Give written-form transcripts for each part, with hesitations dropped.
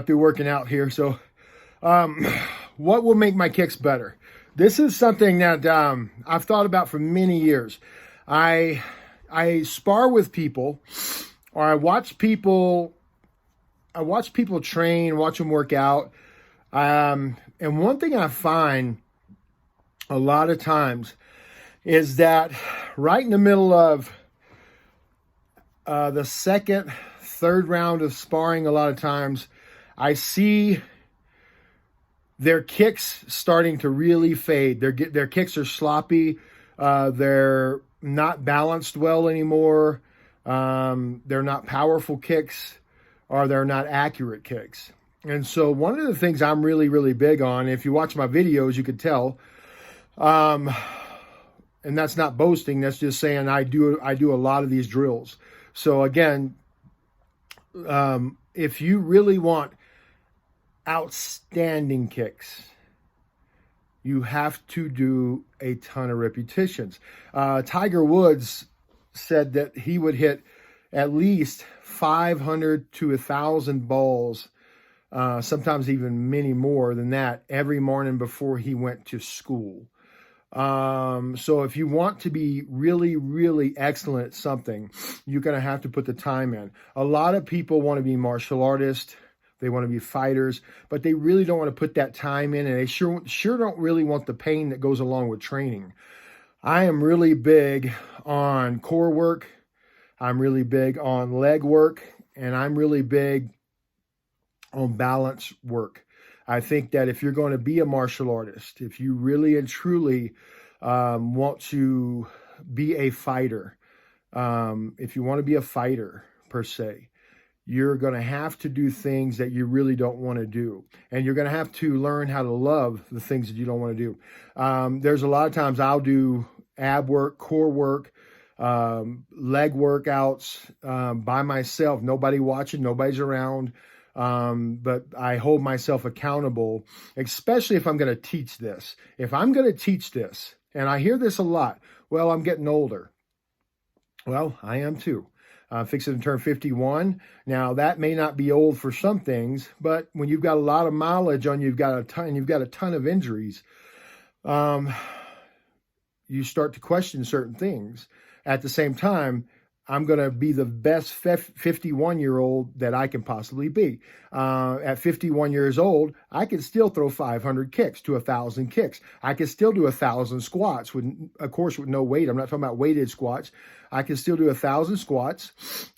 Be working out here. So, um, what will make my kicks better? This is something that I've thought about for many years. I I spar with people, or I watch people. I watch people train, watch them work out. And one thing I find a lot of times is that right in the middle of the second, third round of sparring, a lot of times I see their kicks starting to really fade. Their kicks are sloppy. They're not balanced well anymore. They're not powerful kicks, or they're not accurate kicks. And so one of the things I'm really, really big on, if you watch my videos, you could tell, um, and that's not boasting. That's just saying I do a lot of these drills. So again, if you really want outstanding kicks, you have to do a ton of repetitions. Tiger Woods said that he would hit at least 500 to 1,000 balls, sometimes even many more than that, every morning before he went to school. So if you want to be really, really excellent at something, you're going to have to put the time in. A lot of people want to be martial artists. They want to be fighters, but they really don't want to put that time in, and they sure don't really want the pain that goes along with training. I am really big on core work. I'm really big on leg work, and I'm really big on balance work. I think that if you're going to be a martial artist, if you really and truly want to be a fighter, if you want to be a fighter per se, you're going to have to do things that you really don't want to do. And you're going to have to learn how to love the things that you don't want to do. There's a lot of times I'll do ab work, core work, leg workouts by myself, nobody watching, nobody's around. But I hold myself accountable, especially if I'm going to teach this. If I'm going to teach this, and I hear this a lot, well, I'm getting older. Well, I am too. Fixing to turn 51. Now, that may not be old for some things, but when you've got a lot of mileage on, you've got a ton of injuries, you start to question certain things. At the same time, I'm going to be the best 51-year-old that I can possibly be. At 51 years old, I can still throw 500 kicks to 1,000 kicks. I can still do 1,000 squats, of course, with no weight. I'm not talking about weighted squats. I can still do 1,000 squats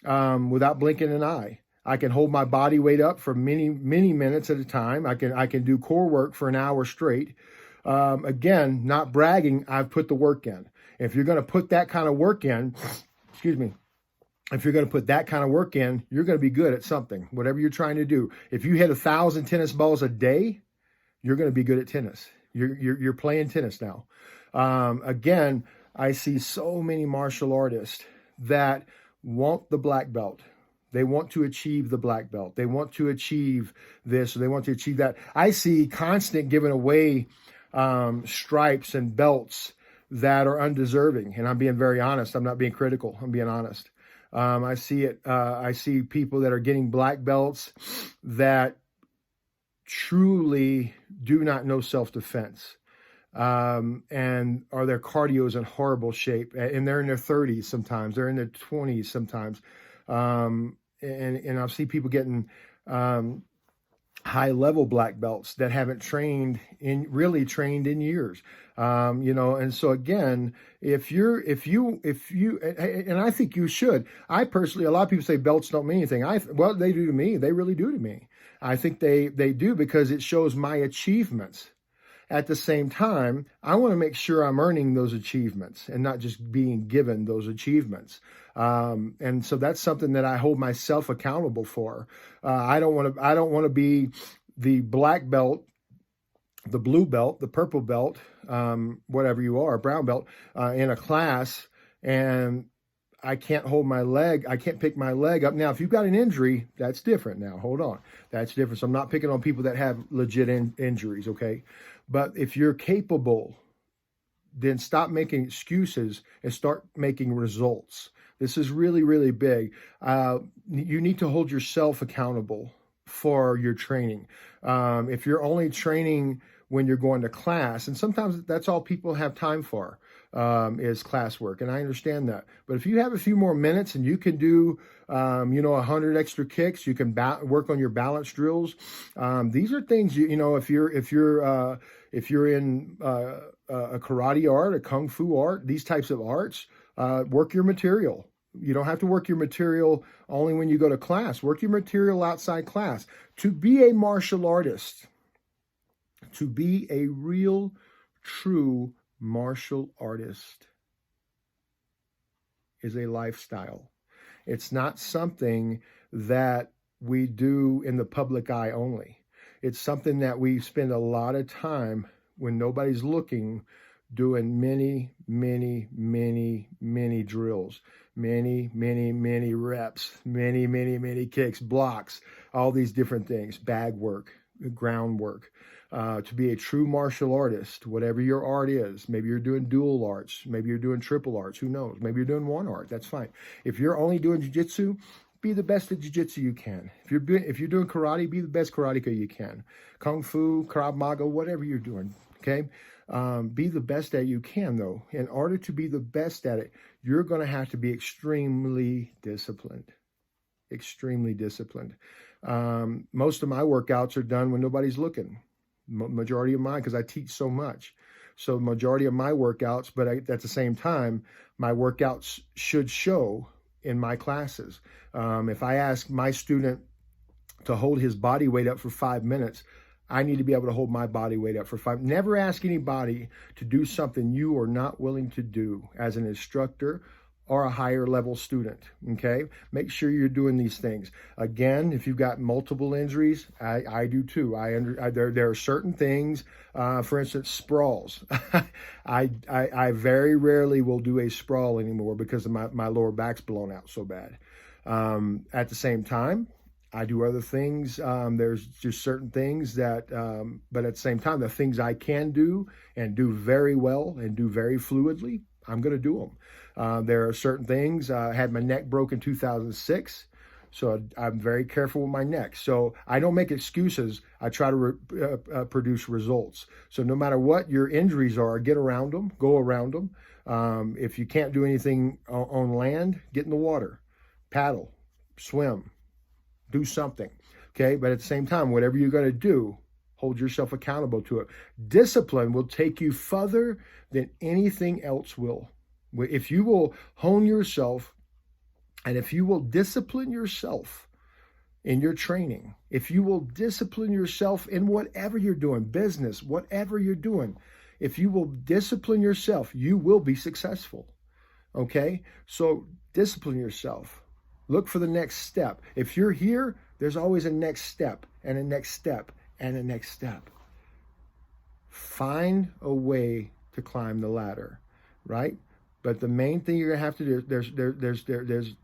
without blinking an eye. I can hold my body weight up for many, many minutes at a time. I can do core work for an hour straight. Again, not bragging, I've put the work in. If you're going to put that kind of work in, excuse me, if you're going to put that kind of work in, you're going to be good at something, whatever you're trying to do. If you hit 1,000 tennis balls a day, you're going to be good at tennis. You're playing tennis now. Again, I see so many martial artists that want the black belt. They want to achieve the black belt. They want to achieve this, or they want to achieve that. I see constant giving away stripes and belts that are undeserving. And I'm being very honest. I'm not being critical. I'm being honest. I see it. I see people that are getting black belts that truly do not know self-defense. And or their cardio is in horrible shape, and they're in their 30s sometimes. They're in their 20s sometimes. And I see people getting high-level black belts that haven't really trained in years. And so again, if you, and I think you should. I personally, a lot of people say belts don't mean anything. Well, they do to me. They really do to me. I think they do, because it shows my achievements. At the same time, I want to make sure I'm earning those achievements and not just being given those achievements. And so that's something that I hold myself accountable for. I don't want to be the black belt, the blue belt, the purple belt, whatever you are, brown belt, in a class, and I can't hold my leg. I can't pick my leg up. Now, if you've got an injury, that's different. Now, hold on. That's different. So I'm not picking on people that have legit injuries, okay? But if you're capable, then stop making excuses and start making results. This is really, really big. You need to hold yourself accountable for your training. If you're only training when you're going to class, and sometimes that's all people have time for, is classwork, and I understand that. But if you have a few more minutes and you can do, 100 extra kicks, you can work on your balance drills. These are things if you're in a karate art, a kung fu art, these types of arts, work your material. You don't have to work your material only when you go to class. Work your material outside class. To be a martial artist, to be a real, true martial artist, is a lifestyle. It's not something that we do in the public eye only. It's something that we spend a lot of time when nobody's looking doing many, many, many, many drills, many, many, many reps, many, many, many kicks, blocks, all these different things, bag work, groundwork. To be a true martial artist, whatever your art is, maybe you're doing dual arts, maybe you're doing triple arts, who knows? Maybe you're doing one art, that's fine. If you're only doing jiu-jitsu, be the best at jiu-jitsu you can. If you're doing karate, be the best karateka you can. Kung Fu, Krav Maga, whatever you're doing, okay? Be the best at it you can, though. In order to be the best at it, you're going to have to be extremely disciplined. Extremely disciplined. Most of my workouts are done when nobody's looking. Majority of mine, because I teach so much. So majority of my workouts, but at the same time, my workouts should show in my classes. If I ask my student to hold his body weight up for 5 minutes, I need to be able to hold my body weight up for 5. Never ask anybody to do something you are not willing to do as an instructor or a higher level student, okay? Make sure you're doing these things. Again, if you've got multiple injuries, I do too. There are certain things, for instance, sprawls. I very rarely will do a sprawl anymore because of my lower back's blown out so bad. At the same time, I do other things. There's just certain things that, but at the same time, the things I can do and do very well and do very fluidly, I'm going to do them. There are certain things. I had my neck broke in 2006, so I'm very careful with my neck. So I don't make excuses. I try to produce results. So no matter what your injuries are, get around them, go around them. If you can't do anything on land, get in the water, paddle, swim, do something. Okay, but at the same time, whatever you're going to do, hold yourself accountable to it. Discipline will take you further than anything else will. If you will hone yourself and if you will discipline yourself in your training, if you will discipline yourself in whatever you're doing, business, whatever you're doing, if you will discipline yourself, you will be successful. Okay? So discipline yourself. Look for the next step. If you're here, there's always a next step and a next step and a next step. Find a way to climb the ladder, right? But the main thing you're gonna have to do,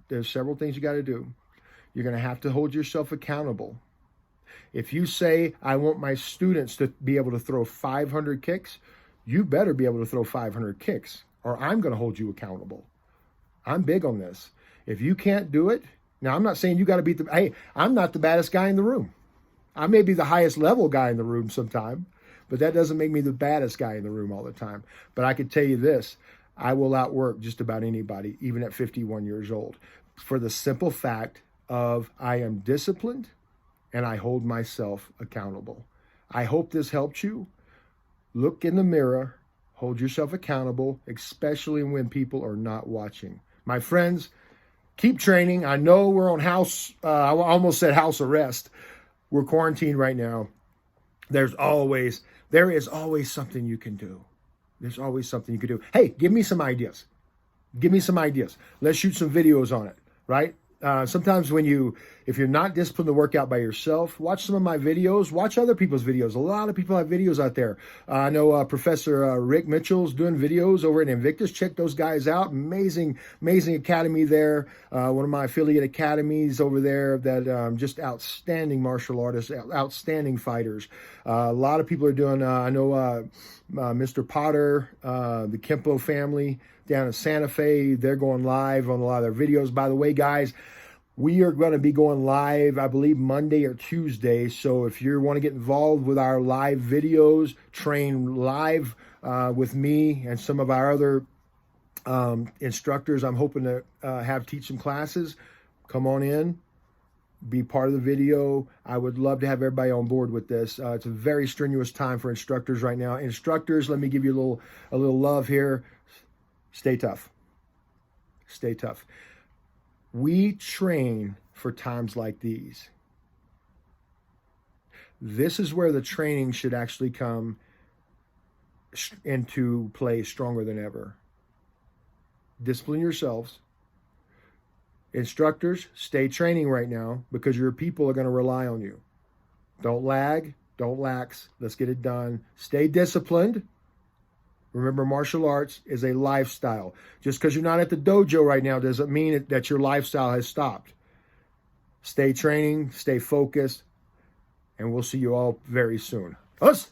there's several things you got to do. You're gonna have to hold yourself accountable. If you say, I want my students to be able to throw 500 kicks, you better be able to throw 500 kicks, or I'm gonna hold you accountable. I'm big on this. If you can't do it, now I'm not saying you got to beat hey, I'm not the baddest guy in the room. I may be the highest level guy in the room sometime, but that doesn't make me the baddest guy in the room all the time. But I can tell you this, I will outwork just about anybody, even at 51 years old, for the simple fact of I am disciplined and I hold myself accountable. I hope this helped you. Look in the mirror, hold yourself accountable, especially when people are not watching. My friends, keep training. I know we're on I almost said house arrest. We're quarantined right now. There is always something you can do. There's always something you can do. Hey, give me some ideas. Give me some ideas. Let's shoot some videos on it, right? Sometimes if you're not disciplined to work out by yourself, watch some of my videos, watch other people's videos. A lot of people have videos out there. I know Professor Rick Mitchell's doing videos over at Invictus. Check those guys out. Amazing academy there. One of my affiliate academies over there that just outstanding martial artists, outstanding fighters. A lot of people are doing, I know Mr. Potter, the Kempo family down in Santa Fe, they're going live on a lot of their videos. By the way, guys, We are going to be going live, I believe, Monday or Tuesday. So if you want to get involved with our live videos, train live with me and some of our other instructors, I'm hoping to have teach some classes. Come on in, be part of the video. I would love to have everybody on board with this. It's a very strenuous time for instructors right now. Instructors, let me give you a little love here. Stay tough. Stay tough. We train for times like these. This is where the training should actually come into play stronger than ever. Discipline yourselves. Instructors, stay training right now because your people are going to rely on you. Don't lag, don't lax. Let's get it done. Stay disciplined. Remember, martial arts is a lifestyle. Just because you're not at the dojo right now doesn't mean that your lifestyle has stopped. Stay training, stay focused, and we'll see you all very soon. Us!